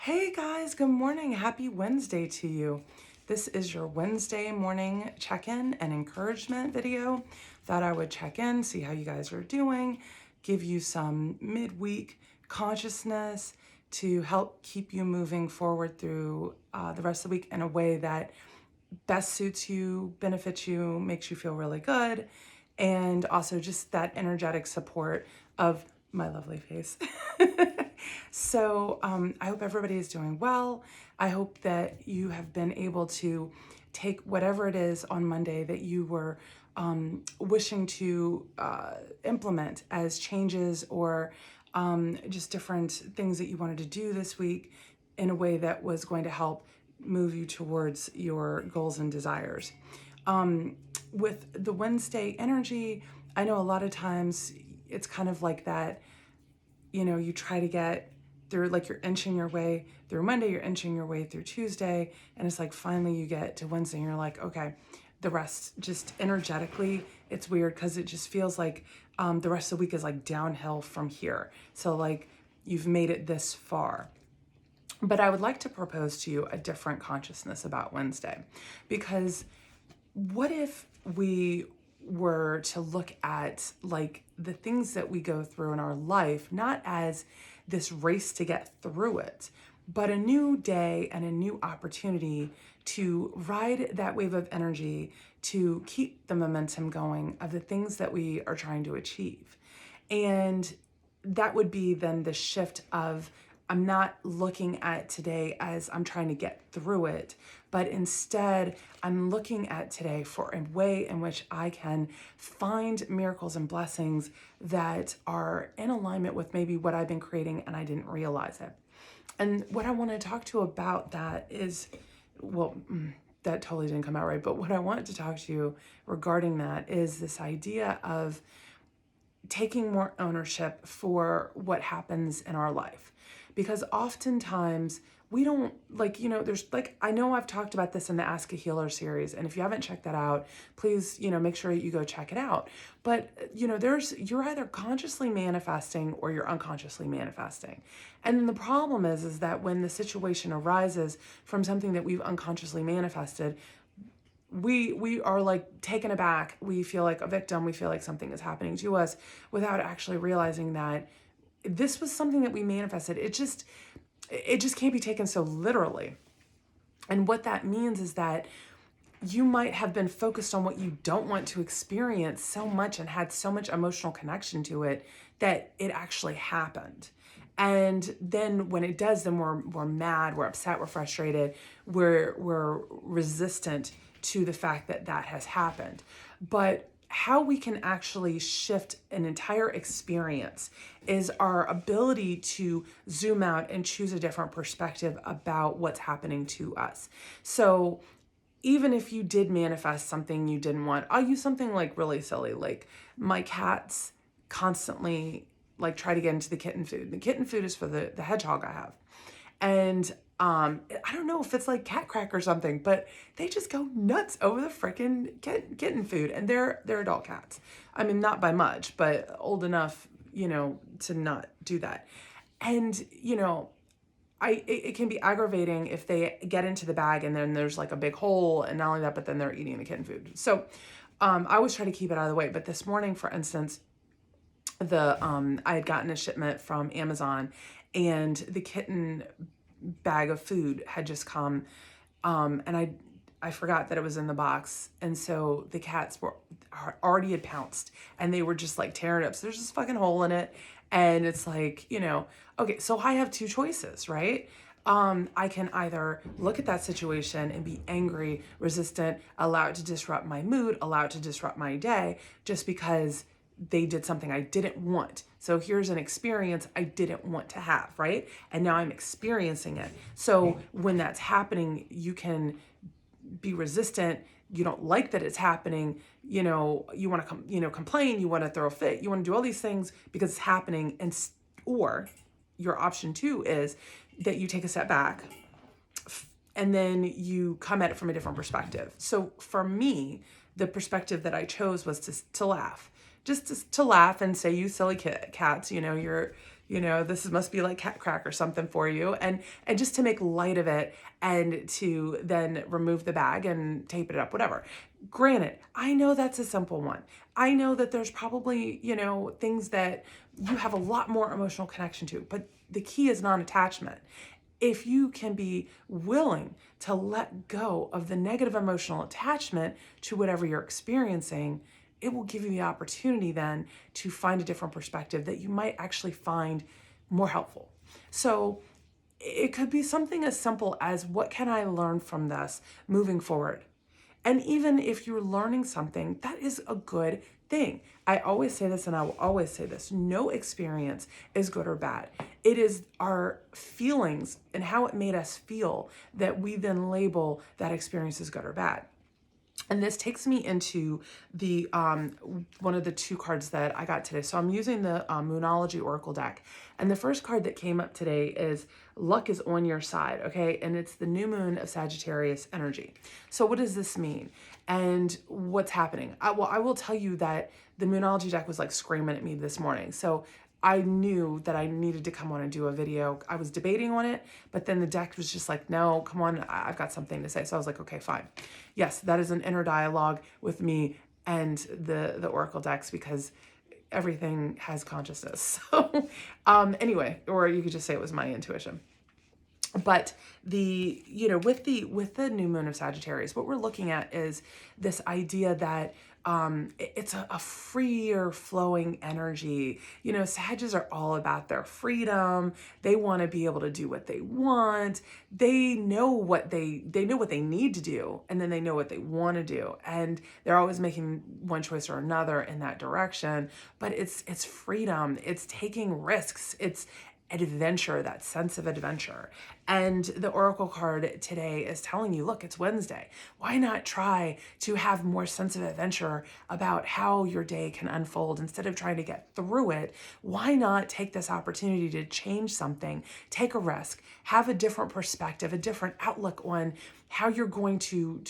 Hey guys, good morning. Happy Wednesday to you. This is your Wednesday morning check-in and encouragement video. Thought I would check in, see how you guys are doing, give you some midweek consciousness to help keep you moving forward through the rest of the week in a way that best suits you, benefits you, makes you feel really good, and also just that energetic support of my lovely face. So I hope everybody is doing well. I hope that you have been able to take whatever it is on Monday that you were wishing to implement as changes or just different things that you wanted to do this week in a way that was going to help move you towards your goals and desires. With the Wednesday energy, I know a lot of times it's kind of like that, you try to get through, like you're inching your way through Monday, you're inching your way through Tuesday, and it's like finally you get to Wednesday and you're like, okay, the rest just energetically, it's weird because it just feels like the rest of the week is like downhill from here. So like you've made it this far. But I would like to propose to you a different consciousness about Wednesday, because what if we were to look at like the things that we go through in our life, not as this race to get through it, but a new day and a new opportunity to ride that wave of energy, to keep the momentum going of the things that we are trying to achieve. And that would be then the shift of, I'm not looking at today as I'm trying to get through it, but instead I'm looking at today for a way in which I can find miracles and blessings that are in alignment with maybe what I've been creating and I didn't realize it. And what I want to talk to you about that is, that totally didn't come out right, but what I want to talk to you regarding that is this idea of taking more ownership for what happens in our life. Because oftentimes we don't there's like, I know I've talked about this in the Ask a Healer series. And if you haven't checked that out, please, make sure you go check it out. But, you're either consciously manifesting or you're unconsciously manifesting. And the problem is that when the situation arises from something that we've unconsciously manifested, we are like taken aback. We feel like a victim. We feel like something is happening to us without actually realizing that this was something that we manifested. It just can't be taken so literally. And what that means is that you might have been focused on what you don't want to experience so much and had so much emotional connection to it that it actually happened. And then when it does, then we're mad, we're upset, we're frustrated, we're resistant to the fact that that has happened. But how we can actually shift an entire experience is our ability to zoom out and choose a different perspective about what's happening to us. So even if you did manifest something you didn't want, I'll use something like really silly, like my cats constantly like try to get into the kitten food. The kitten food is for the hedgehog I have. And I don't know if it's like cat crack or something, but they just go nuts over the freaking kitten food. And they're adult cats. I mean, not by much, but old enough, to not do that. And, it can be aggravating if they get into the bag and then there's like a big hole, and not only that, but then they're eating the kitten food. So I always try to keep it out of the way. But this morning, for instance, I had gotten a shipment from Amazon, and the kitten bag of food had just come, and I forgot that it was in the box, and so the cats already had pounced, and they were just like tearing it up. So there's this fucking hole in it, and it's like, okay, so I have two choices, right? I can either look at that situation and be angry, resistant, allow it to disrupt my mood, allow it to disrupt my day, just because they did something I didn't want. So here's an experience I didn't want to have, right? And now I'm experiencing it. So when that's happening, you can be resistant. You don't like that it's happening. You want to complain. You want to throw a fit. You want to do all these things because it's happening. Or your option two is that you take a step back and then you come at it from a different perspective. So for me, the perspective that I chose was to laugh. Just to laugh and say, you silly cats, you're This must be like cat crack or something for you. And just to make light of it and to then remove the bag and tape it up, whatever. Granted, I know that's a simple one. I know that there's probably, things that you have a lot more emotional connection to, but the key is non-attachment. If you can be willing to let go of the negative emotional attachment to whatever you're experiencing, it will give you the opportunity then to find a different perspective that you might actually find more helpful. So it could be something as simple as, what can I learn from this moving forward? And even if you're learning something, that is a good thing. I always say this, and I will always say this: no experience is good or bad. It is our feelings and how it made us feel that we then label that experience as good or bad. And this takes me into the one of the two cards that I got today. So I'm using the moonology oracle deck, and the first card that came up today is luck is on your side. Okay, and it's the new moon of Sagittarius energy. So what does this mean, and what's happening? I will tell you that the moonology deck was like screaming at me this morning. So I knew that I needed to come on and do a video. I was debating on it, but then the deck was just like, no, come on, I've got something to say. So I was like, okay, fine. Yes, that is an inner dialogue with me and the oracle decks, because everything has consciousness. So anyway, or you could just say it was my intuition. But with the new moon of Sagittarius, what we're looking at is this idea that it's a freer flowing energy. Sagittarius are all about their freedom. They want to be able to do what they want. They know what they know what they need to do, and then they know what they want to do, and they're always making one choice or another in that direction. But it's freedom. It's taking risks. It's adventure, that sense of adventure. And the oracle card today is telling you, look, it's Wednesday. Why not try to have more sense of adventure about how your day can unfold instead of trying to get through it? Why not take this opportunity to change something, take a risk, have a different perspective, a different outlook on how you're going to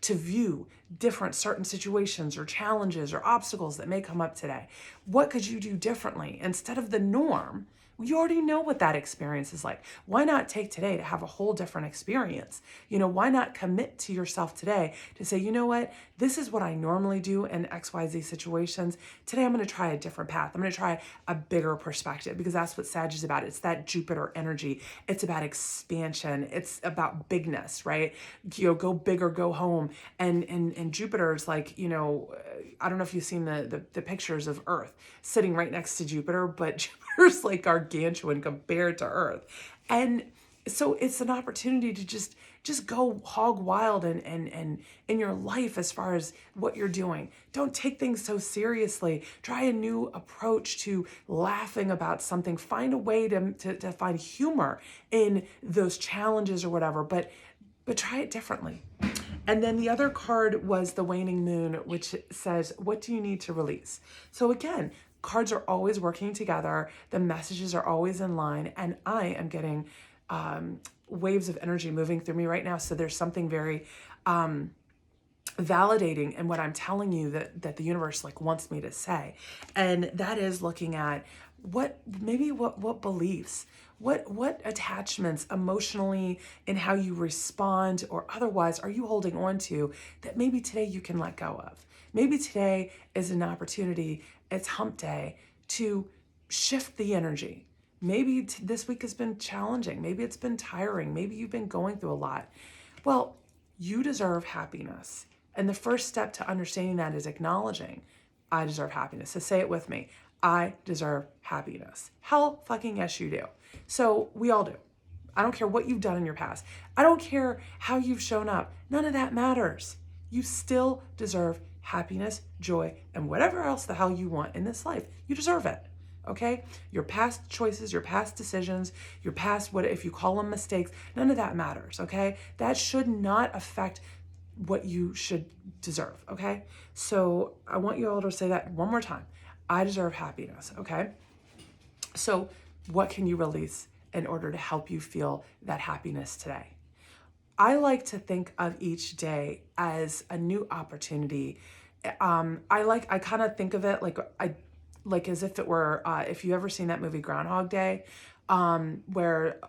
view different certain situations or challenges or obstacles that may come up today? What could you do differently instead of the norm? You already know what that experience is like. Why not take today to have a whole different experience? Why not commit to yourself today to say, you know what, this is what I normally do in XYZ situations. Today I'm going to try a different path. I'm going to try a bigger perspective, because that's what Sag is about. It's that Jupiter energy. It's about expansion. It's about bigness, right? Go big or go home. And Jupiter's like, I don't know if you've seen the pictures of Earth sitting right next to Jupiter, but Jupiter's like gargantuan compared to Earth. And so it's an opportunity to just go hog wild and in your life as far as what you're doing. Don't take things so seriously. Try a new approach to laughing about something. Find a way to find humor in those challenges or whatever, but try it differently. And then the other card was the waning moon, which says, what do you need to release? So again, cards are always working together. The messages are always in line. And I am getting waves of energy moving through me right now. So there's something very validating in what I'm telling you that the universe wants me to say. And that is looking at what beliefs, what attachments emotionally in how you respond or otherwise are you holding on to that maybe today you can let go of. Maybe today is an opportunity, it's hump day, to shift the energy. Maybe this week has been challenging. Maybe it's been tiring. Maybe you've been going through a lot. Well, you deserve happiness. And the first step to understanding that is acknowledging, I deserve happiness. So say it with me. I deserve happiness. Hell fucking yes, you do. So we all do. I don't care what you've done in your past. I don't care how you've shown up. None of that matters. You still deserve happiness, joy, and whatever else the hell you want in this life. You deserve it. Okay? Your past choices, your past decisions, your past, what if you call them mistakes, none of that matters. Okay? That should not affect what you should deserve. Okay? So I want you all to say that one more time. I deserve happiness. Okay? So what can you release in order to help you feel that happiness today? I like to think of each day as a new opportunity. I kind of think of it like like as if it were, if you ever seen that movie Groundhog Day, where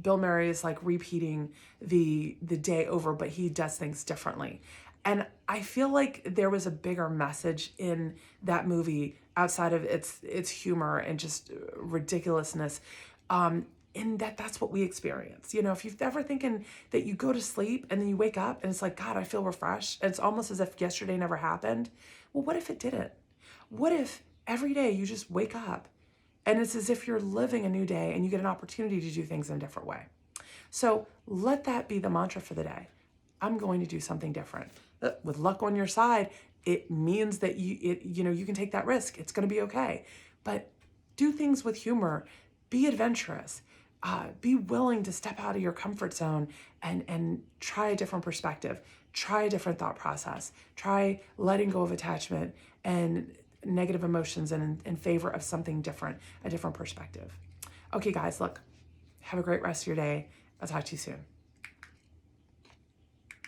Bill Murray is like repeating the day over, but he does things differently. And I feel like there was a bigger message in that movie outside of its humor and just ridiculousness. In that's what we experience. You know, if you've ever thinking that you go to sleep and then you wake up and it's like, God, I feel refreshed. And it's almost as if yesterday never happened. Well, what if it didn't? What if every day you just wake up and it's as if you're living a new day and you get an opportunity to do things in a different way? So let that be the mantra for the day. I'm going to do something different. With luck on your side, it means that you can take that risk. It's going to be okay. But do things with humor. Be adventurous. Be willing to step out of your comfort zone and try a different perspective. Try a different thought process. Try letting go of attachment and negative emotions and in favor of something different, a different perspective. Okay, guys, look, have a great rest of your day. I'll talk to you soon.